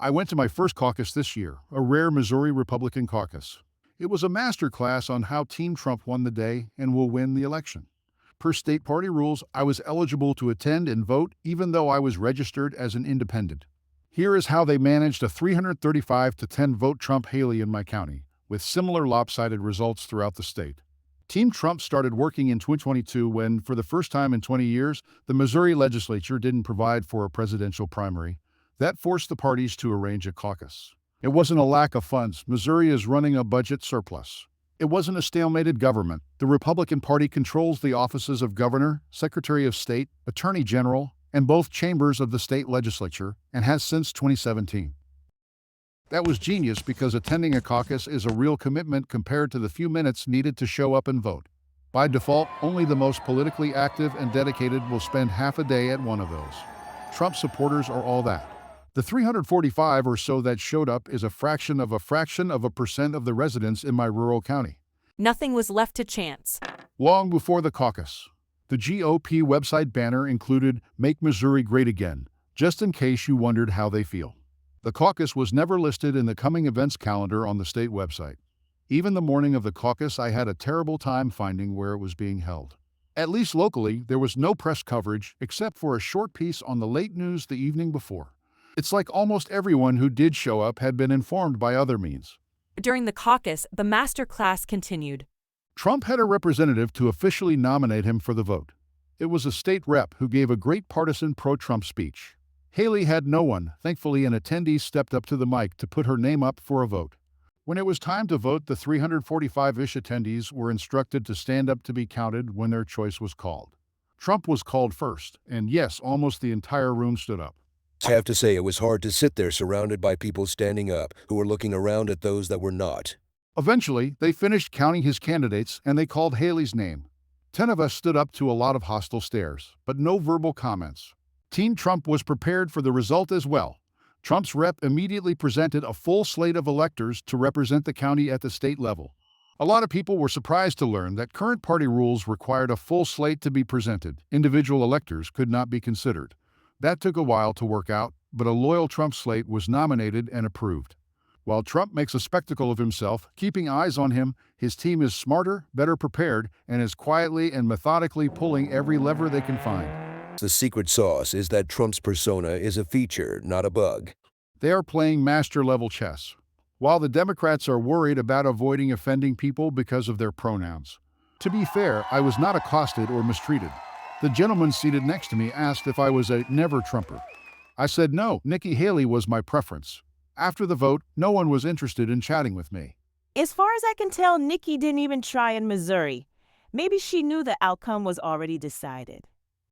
I went to my first caucus this year, a rare Missouri Republican caucus. It was a master class on how Team Trump won the day and will win the election. Per state party rules, I was eligible to attend and vote even though I was registered as an independent. Here is how they managed a 335 to 10 vote Trump-Haley in my county, with similar lopsided results throughout the state. Team Trump started working in 2022 when, for the first time in 20 years, the Missouri Legislature didn't provide for a presidential primary. That forced the parties to arrange a caucus. It wasn't a lack of funds. Missouri is running a budget surplus. It wasn't a stalemated government. The Republican Party controls the offices of governor, secretary of state, attorney general, and both chambers of the state legislature, and has since 2017. That was genius because attending a caucus is a real commitment compared to the few minutes needed to show up and vote. By default, only the most politically active and dedicated will spend half a day at one of those. Trump supporters are all that. The 345 or so that showed up is a fraction of a percent of the residents in my rural county. Nothing was left to chance. Long before the caucus, the GOP website banner included "Make Missouri Great Again," just in case you wondered how they feel. The caucus was never listed in the coming events calendar on the state website. Even the morning of the caucus, I had a terrible time finding where it was being held. At least locally, there was no press coverage except for a short piece on the late news the evening before. It's like almost everyone who did show up had been informed by other means. During the caucus, the master class continued. Trump had a representative to officially nominate him for the vote. It was a state rep who gave a great partisan pro-Trump speech. Haley had no one. Thankfully, an attendee stepped up to the mic to put her name up for a vote. When it was time to vote, the 345-ish attendees were instructed to stand up to be counted when their choice was called. Trump was called first, and yes, almost the entire room stood up. I have to say it was hard to sit there surrounded by people standing up who were looking around at those that were not. Eventually, they finished counting his candidates and they called Haley's name. 10 of us stood up to a lot of hostile stares, but no verbal comments. Team Trump was prepared for the result as well. Trump's rep immediately presented a full slate of electors to represent the county at the state level. A lot of people were surprised to learn that current party rules required a full slate to be presented. Individual electors could not be considered. That took a while to work out, but a loyal Trump slate was nominated and approved. While Trump makes a spectacle of himself, keeping eyes on him, his team is smarter, better prepared, and is quietly and methodically pulling every lever they can find. The secret sauce is that Trump's persona is a feature, not a bug. They are playing master-level chess. While the Democrats are worried about avoiding offending people because of their pronouns. To be fair, I was not accosted or mistreated. The gentleman seated next to me asked if I was a never-Trumper. I said no, Nikki Haley was my preference. After the vote, no one was interested in chatting with me. As far as I can tell, Nikki didn't even try in Missouri. Maybe she knew the outcome was already decided.